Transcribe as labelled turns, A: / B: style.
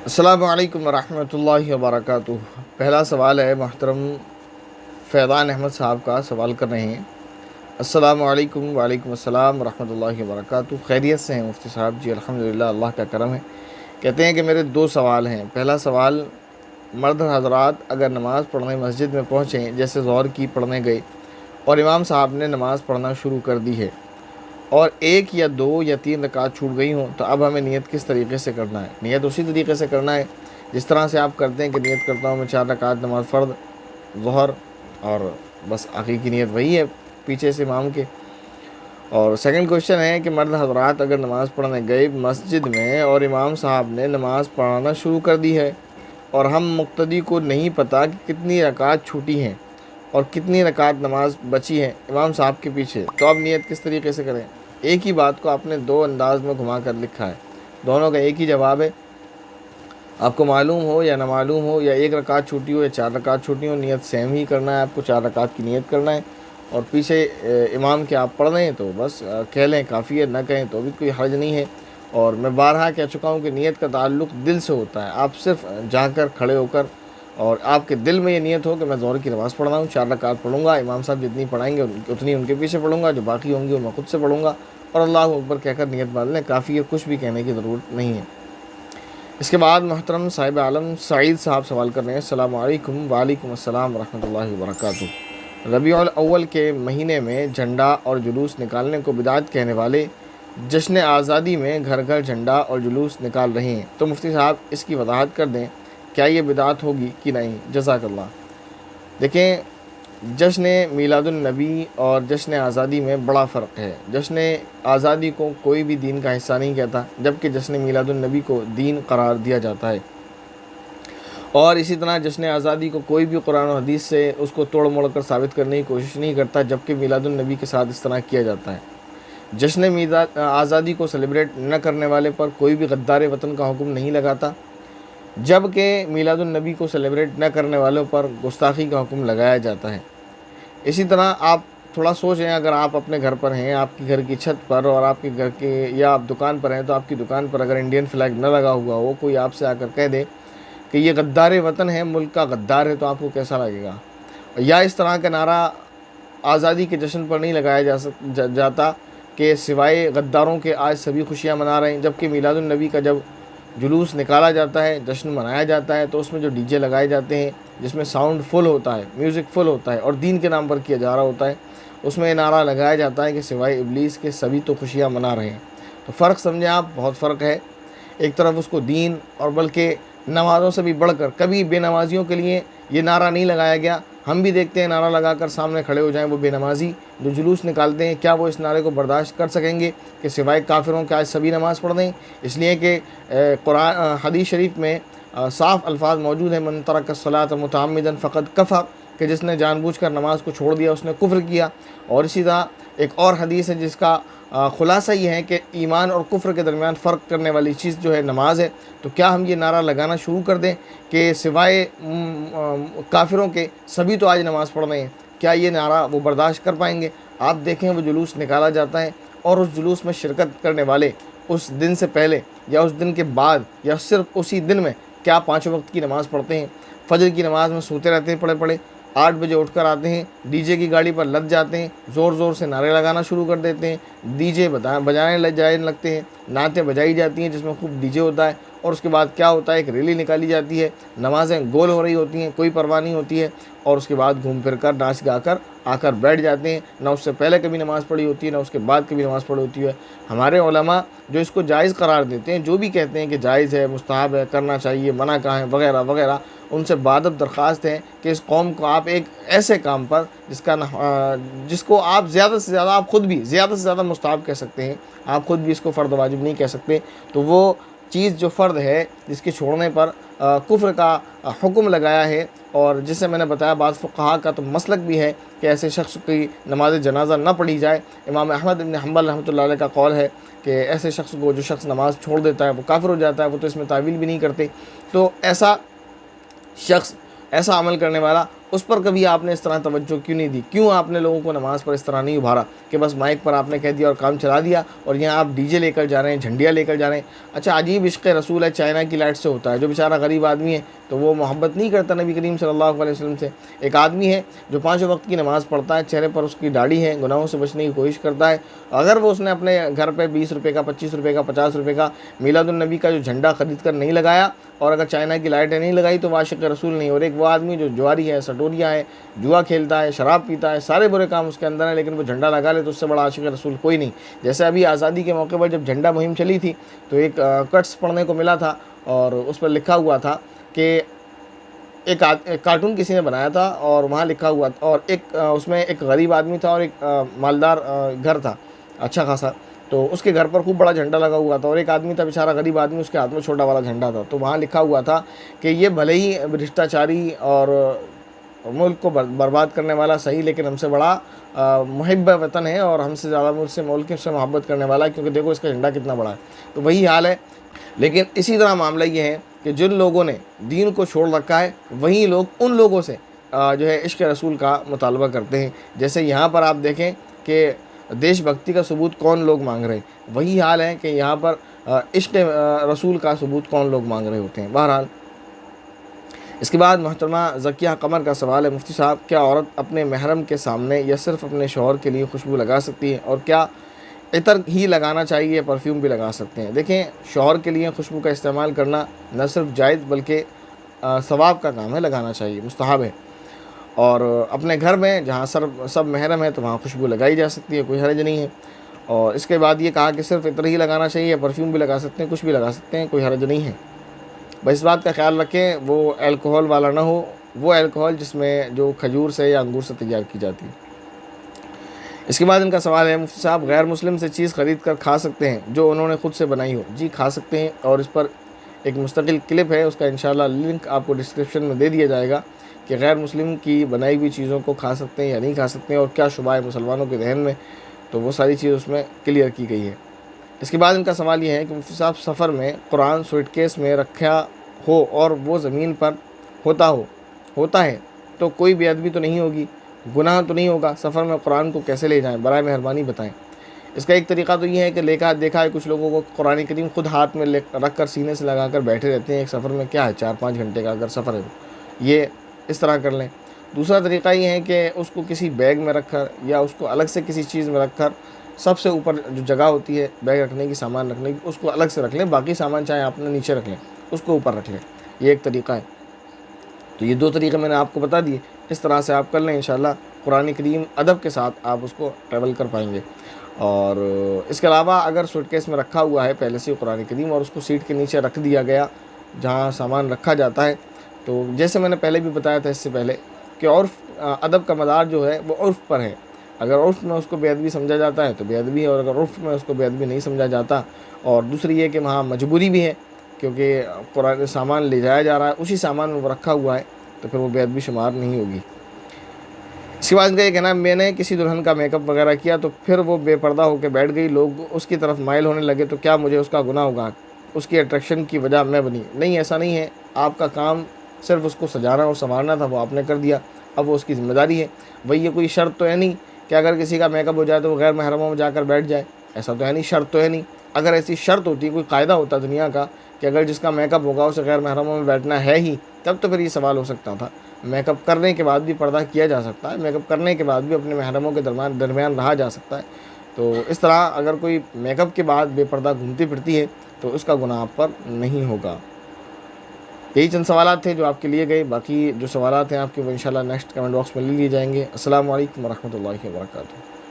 A: السلام علیکم ورحمۃ اللہ وبرکاتہ۔ پہلا سوال ہے، محترم فیضان احمد صاحب کا سوال کر رہے ہیں۔ السلام علیکم۔ وعلیکم السلام ورحمۃ اللہ وبرکاتہ۔ خیریت سے ہیں مفتی صاحب؟ جی الحمدللہ، اللہ کا کرم ہے۔ کہتے ہیں کہ میرے دو سوال ہیں۔ پہلا سوال، مرد حضرات اگر نماز پڑھنے مسجد میں پہنچیں، جیسے ظہر کی پڑھنے گئے اور امام صاحب نے نماز پڑھنا شروع کر دی ہے اور ایک یا دو یا تین رکعت چھوٹ گئی ہوں، تو اب ہمیں نیت کس طریقے سے کرنا ہے؟ نیت اسی طریقے سے کرنا ہے جس طرح سے آپ کرتے ہیں کہ نیت کرتا ہوں میں 4 رکعت نماز فرض ظہر، اور بس آخری کی نیت وہی ہے پیچھے سے امام کے۔ اور سیکنڈ کوشچن ہے کہ مرد حضرات اگر نماز پڑھنے گئے مسجد میں اور امام صاحب نے نماز پڑھانا شروع کر دی ہے اور ہم مقتدی کو نہیں پتہ کہ کتنی رکعت چھوٹی ہیں اور کتنی رکعت نماز بچی ہے امام صاحب کے پیچھے، تو اب نیت کس طریقے سے کریں؟ ایک ہی بات کو آپ نے دو انداز میں گھما کر لکھا ہے، دونوں کا ایک ہی جواب ہے۔ آپ کو معلوم ہو یا نہ معلوم ہو، یا ایک رکعت چھوٹی ہو یا 4 رکعت چھوٹی ہو، نیت سیم ہی کرنا ہے آپ کو، 4 رکعت کی نیت کرنا ہے، اور پیچھے امام کے آپ پڑھ رہے ہیں تو بس کہہ لیں کافی ہے، نہ کہیں تو بھی کوئی حرج نہیں ہے۔ اور میں بارہا کہہ چکا ہوں کہ نیت کا تعلق دل سے ہوتا ہے، آپ صرف جا کر کھڑے ہو کر اور آپ کے دل میں یہ نیت ہو کہ میں ظہر کی نماز پڑھ رہا ہوں، 4 رکعت پڑھوں گا، امام صاحب جتنی پڑھائیں گے اتنی ان کے پیچھے پڑھوں گا، جو باقی ہوں گے وہ میں خود سے پڑھوں گا، اور اللہ اکبر کہہ کر نیت باندھ لیں، کافی ہے، کچھ بھی کہنے کی ضرورت نہیں ہے۔ اس کے بعد محترم صاحب عالم سعید صاحب سوال کر رہے ہیں۔ السلام علیکم۔ وعلیکم السلام ورحمۃ اللہ وبرکاتہ۔ ربیع الاول کے مہینے میں جھنڈا اور جلوس نکالنے کو بدعت کہنے والے جشن آزادی میں گھر گھر جھنڈا اور جلوس نکال رہے ہیں، تو مفتی صاحب اس کی وضاحت کر دیں، کیا یہ بدعت ہوگی کہ نہیں؟ جزاک اللہ۔ دیکھیں، جشن میلاد النبی اور جشن آزادی میں بڑا فرق ہے۔ جشن آزادی کو کوئی بھی دین کا حصہ نہیں کہتا، جبکہ جشن میلاد النبی کو دین قرار دیا جاتا ہے، اور اسی طرح جشن آزادی کو کوئی بھی قرآن و حدیث سے اس کو توڑ موڑ کر ثابت کرنے کی کوشش نہیں کرتا، جبکہ میلاد النبی کے ساتھ اس طرح کیا جاتا ہے۔ جشن میلاد آزادی کو سیلیبریٹ نہ کرنے والے پر کوئی بھی غدار وطن کا حکم نہیں لگاتا، جبکہ میلاد النبی کو سیلیبریٹ نہ کرنے والوں پر گستاخی کا حکم لگایا جاتا ہے۔ اسی طرح آپ تھوڑا سوچیں، اگر آپ اپنے گھر پر ہیں، آپ کی گھر کی چھت پر، اور آپ کے گھر کے یا آپ دکان پر ہیں، تو آپ کی دکان پر اگر انڈین فلیگ نہ لگا ہوا ہو، کوئی آپ سے آ کر کہہ دے کہ یہ غدار وطن ہے، ملک کا غدار ہے، تو آپ کو کیسا لگے گا؟ یا اس طرح کا نعرہ آزادی کے جشن پر نہیں لگایا جاتا کہ سوائے غداروں کے آج سبھی خوشیاں منا رہے ہیں، جبکہ میلاد النبی کا جب جلوس نکالا جاتا ہے، جشن منایا جاتا ہے، تو اس میں جو ڈی جے لگائے جاتے ہیں، جس میں ساؤنڈ فل ہوتا ہے، میوزک فل ہوتا ہے، اور دین کے نام پر کیا جا رہا ہوتا ہے، اس میں یہ نعرہ لگایا جاتا ہے کہ سوائے ابلیس کے سبھی تو خوشیاں منا رہے ہیں۔ تو فرق سمجھیں آپ، بہت فرق ہے۔ ایک طرف اس کو دین اور بلکہ نمازوں سے بھی بڑھ کر کبھی بے نمازیوں کے لیے یہ نعرہ نہیں لگایا گیا۔ ہم بھی دیکھتے ہیں نعرہ لگا کر سامنے کھڑے ہو جائیں وہ بے نمازی جو جلوس نکالتے ہیں، کیا وہ اس نعرے کو برداشت کر سکیں گے کہ سوائے کافروں کے آج سبھی نماز پڑھ دیں؟ اس لیے کہ قرآن حدیث شریف میں صاف الفاظ موجود ہیں، من ترک الصلاۃ متعمدا فقد کفر، کہ جس نے جان بوجھ کر نماز کو چھوڑ دیا اس نے کفر کیا۔ اور اسی طرح ایک اور حدیث ہے جس کا خلاصہ یہ ہے کہ ایمان اور کفر کے درمیان فرق کرنے والی چیز جو ہے نماز ہے، تو کیا ہم یہ نعرہ لگانا شروع کر دیں کہ سوائے کافروں کے سبھی تو آج نماز پڑھ رہے ہیں؟ کیا یہ نعرہ وہ برداشت کر پائیں گے؟ آپ دیکھیں وہ جلوس نکالا جاتا ہے، اور اس جلوس میں شرکت کرنے والے اس دن سے پہلے یا اس دن کے بعد یا صرف اسی دن میں کیا 5 وقت کی نماز پڑھتے ہیں؟ فجر کی نماز میں سوتے رہتے ہیں پڑے پڑے، 8 بجے اٹھ کر آتے ہیں، ڈی جے کی گاڑی پر لگ جاتے ہیں، زور زور سے نعرے لگانا شروع کر دیتے ہیں، ڈی جے بجانے لگتے ہیں، نعتیں بجائی جاتی ہیں جس میں خوب ڈی جے ہوتا ہے، اور اس کے بعد کیا ہوتا ہے، ایک ریلی نکالی جاتی ہے، نمازیں گول ہو رہی ہوتی ہیں، کوئی پرواہ نہیں ہوتی ہے، اور اس کے بعد گھوم پھر کر ناچ گا کر آ کر بیٹھ جاتے ہیں، نہ اس سے پہلے کبھی نماز پڑھی ہوتی ہے نہ اس کے بعد کبھی نماز پڑھی ہوتی ہے۔ ہمارے علماء جو اس کو جائز قرار دیتے ہیں، جو بھی کہتے ہیں کہ جائز ہے، مستحب ہے، کرنا چاہیے، منع کہاں ہے، وغیرہ وغیرہ، ان سے بادب درخواست ہے کہ اس قوم کو آپ ایک ایسے کام پر جس کو آپ زیادہ سے زیادہ، آپ خود بھی زیادہ سے زیادہ مستحب کہہ سکتے ہیں، آپ خود بھی اس کو فرض واجب نہیں کہہ سکتے، تو وہ چیز جو فرض ہے جس کے چھوڑنے پر کفر کا حکم لگایا ہے، اور جسے میں نے بتایا بعض فقہا کا تو مسلک بھی ہے کہ ایسے شخص کی نماز جنازہ نہ پڑھی جائے۔ امام احمد بن حنبل رحمۃ اللہ علیہ کا قول ہے کہ ایسے شخص کو، جو شخص نماز چھوڑ دیتا ہے وہ کافر ہو جاتا ہے، وہ تو اس میں تعویل بھی نہیں کرتے۔ تو ایسا شخص، ایسا عمل کرنے والا اس پر کبھی آپ نے اس طرح توجہ کیوں نہیں دی؟ کیوں آپ نے لوگوں کو نماز پر اس طرح نہیں ابھارا کہ بس مائک پر آپ نے کہہ دیا اور کام چلا دیا، اور یہاں آپ ڈی جے لے کر جا رہے ہیں، جھنڈیاں لے کر جا رہے ہیں؟ اچھا عجیب عشق رسول ہے، چائنا کی لائٹ سے ہوتا ہے۔ جو بیچارہ غریب آدمی ہے تو وہ محبت نہیں کرتا نبی کریم صلی اللہ علیہ وسلم سے۔ ایک آدمی ہے جو 5 وقت کی نماز پڑھتا ہے، چہرے پر اس کی داڑھی ہے، گناہوں سے بچنے کی کوشش کرتا ہے، اگر وہ اس نے اپنے گھر پہ 20 روپے کا، 25 روپے کا، 50 روپے کا میلاد النبی کا جو جھنڈا خرید کر نہیں لگایا، اور اگر چائنا کی لائٹیں نہیں لگائی تو وہ عاشق رسول نہیں۔ اور ایک وہ آدمی جو جواری ہے، سٹوریا ہے، جوا کھیلتا ہے، شراب پیتا ہے، سارے برے کام اس کے اندر ہیں، لیکن وہ جھنڈا لگا لے تو اس سے بڑا عاشق رسول کوئی نہیں۔ جیسے ابھی آزادی کے موقع پر جب جھنڈا مہم چلی تھی تو ایک کٹس پڑھنے کو ملا تھا، اور اس پر لکھا ہوا تھا کہ ایک کارٹون کسی نے بنایا تھا، اور وہاں لکھا ہوا تھا، اور اس میں ایک غریب آدمی تھا اور ایک مالدار گھر تھا اچھا خاصا، تو اس کے گھر پر خوب بڑا جھنڈا لگا ہوا تھا، اور ایک آدمی تھا بیچارہ غریب آدمی، اس کے ہاتھ میں چھوٹا والا جھنڈا تھا۔ تو وہاں لکھا ہوا تھا کہ یہ بھلے ہی بھرشٹا چاری اور ملک کو برباد کرنے والا صحیح، لیکن ہم سے بڑا محب وطن ہے، اور ہم سے زیادہ ملک سے محبت کرنے والا ہے، کیونکہ دیکھو اس کا جھنڈا کتنا بڑا ہے۔ تو وہی حال ہے۔ لیکن اسی طرح معاملہ یہ ہے کہ جن لوگوں نے دین کو چھوڑ رکھا ہے وہی لوگ ان لوگوں سے جو ہے عشق رسول کا مطالبہ کرتے ہیں۔ جیسے یہاں پر آپ دیکھیں کہ دیش بھکتی کا ثبوت کون لوگ مانگ رہے ہیں، وہی حال ہے کہ یہاں پر عشق رسول کا ثبوت کون لوگ مانگ رہے ہوتے ہیں۔ بہرحال اس کے بعد محترمہ ذکیہ قمر کا سوال ہے، مفتی صاحب کیا عورت اپنے محرم کے سامنے یا صرف اپنے شوہر کے لیے خوشبو لگا سکتی ہے، اور کیا عطر ہی لگانا چاہیے، پرفیوم بھی لگا سکتے ہیں؟ دیکھیں، شوہر کے لیے خوشبو کا استعمال کرنا نہ صرف جائز بلکہ ثواب کا کام ہے، لگانا چاہیے، مستحب ہے۔ اور اپنے گھر میں جہاں سب محرم ہے تو وہاں خوشبو لگائی جا سکتی ہے، کوئی حرج نہیں ہے۔ اور اس کے بعد یہ کہا کہ صرف عطر ہی لگانا چاہیے، پرفیوم بھی لگا سکتے ہیں، کچھ بھی لگا سکتے ہیں، کوئی حرج نہیں ہے۔ بس اس بات کا خیال رکھیں وہ الکحل والا نہ ہو، وہ الکحل جس میں جو کھجور سے یا انگور سے تیار کی جاتی ہے۔ اس کے بعد ان کا سوال ہے، مفتی صاحب غیر مسلم سے چیز خرید کر کھا سکتے ہیں جو انہوں نے خود سے بنائی ہو؟ جی کھا سکتے ہیں، اور اس پر ایک مستقل کلپ ہے، اس کا انشاءاللہ لنک آپ کو ڈسکرپشن میں دے دیا جائے گا کہ غیر مسلم کی بنائی ہوئی چیزوں کو کھا سکتے ہیں یا نہیں کھا سکتے ہیں، اور کیا شبہ ہے مسلمانوں کے ذہن میں، تو وہ ساری چیز اس میں کلیئر کی گئی ہے۔ اس کے بعد ان کا سوال یہ ہے کہ مفتی صاحب سفر میں قرآن سوئٹ کیس میں رکھا ہو اور وہ زمین پر ہوتا ہے تو کوئی بے ادبی تو نہیں ہوگی، گناہ تو نہیں ہوگا؟ سفر میں قرآن کو کیسے لے جائیں، برائے مہربانی بتائیں۔ اس کا ایک طریقہ تو یہ ہے کہ دیکھا ہے کچھ لوگوں کو قرآن کریم خود ہاتھ میں رکھ کر سینے سے لگا کر بیٹھے رہتے ہیں، ایک سفر میں کیا ہے 4-5 گھنٹے کا اگر سفر ہے تو یہ اس طرح کر لیں۔ دوسرا طریقہ یہ ہے کہ اس کو کسی بیگ میں رکھ کر یا اس کو الگ سے کسی چیز میں رکھ کر، سب سے اوپر جو جگہ ہوتی ہے بیگ رکھنے کی، سامان رکھنے کی، اس کو الگ سے رکھ لیں، باقی سامان چاہے آپ نے نیچے رکھ لیں، اس کو اوپر رکھ لیں، یہ ایک طریقہ ہے۔ تو یہ 2 طریقے میں نے آپ کو بتا دیے، اس طرح سے آپ کر لیں، انشاءاللہ قرآن کریم ادب کے ساتھ آپ اس کو ٹریول کر پائیں گے۔ اور اس کے علاوہ اگر سوٹ کیس میں رکھا ہوا ہے پہلے سے قرآن کریم اور اس کو سیٹ کے نیچے رکھ دیا گیا جہاں سامان رکھا جاتا ہے، تو جیسے میں نے پہلے بھی بتایا تھا اس سے پہلے کہ عرف ادب کا مدار جو ہے وہ عرف پر ہے۔ اگر عرف میں اس کو بے ادبی سمجھا جاتا ہے تو بے ادبی ہے، اور اگر عرف میں اس کو بے ادبی نہیں سمجھا جاتا، اور دوسری یہ کہ وہاں مجبوری بھی ہے کیونکہ قرآن سامان لے جایا جا رہا ہے، اسی سامان میں وہ رکھا ہوا ہے، تو پھر وہ بے ادبی شمار نہیں ہوگی۔ اس کے بعد ان کا یہ کہنا ہے، میں نے کسی دلہن کا میک اپ وغیرہ کیا تو پھر وہ بے پردہ ہو کے بیٹھ گئی، لوگ اس کی طرف مائل ہونے لگے تو کیا مجھے اس کا گناہ ہوگا؟ اس کی اٹریکشن کی وجہ میں بنی؟ نہیں، ایسا نہیں ہے، آپ کا کام صرف اس کو سجانا اور سنوارنا تھا، وہ آپ نے کر دیا، اب وہ اس کی ذمہ داری ہے۔ وہی یہ کوئی شرط تو ہے نہیں کہ اگر کسی کا میک اپ ہو جائے تو وہ غیر محرموں میں جا کر بیٹھ جائے، ایسا تو ہے نہیں، شرط تو ہے نہیں۔ اگر ایسی شرط ہوتی، کوئی قاعدہ ہوتا دنیا کا کہ اگر جس کا میک اپ ہوگا اسے غیر محرموں میں بیٹھنا ہے ہی، تب تو پھر یہ سوال ہو سکتا تھا۔ میک اپ کرنے کے بعد بھی پردہ کیا جا سکتا ہے، میک اپ کرنے کے بعد بھی اپنے محرموں کے درمیان رہا جا سکتا ہے۔ تو اس طرح اگر کوئی میک اپ کے بعد بے پردہ گھومتی پھرتی ہے تو اس کا گناہ آپ پر نہیں ہوگا۔ یہی چند سوالات تھے جو آپ کے لیے گئے، باقی جو سوالات ہیں آپ کے وہ انشاءاللہ نیکسٹ کمنٹ باکس میں لے لیے جائیں گے۔ السلام علیکم ورحمۃ اللہ وبرکاتہ۔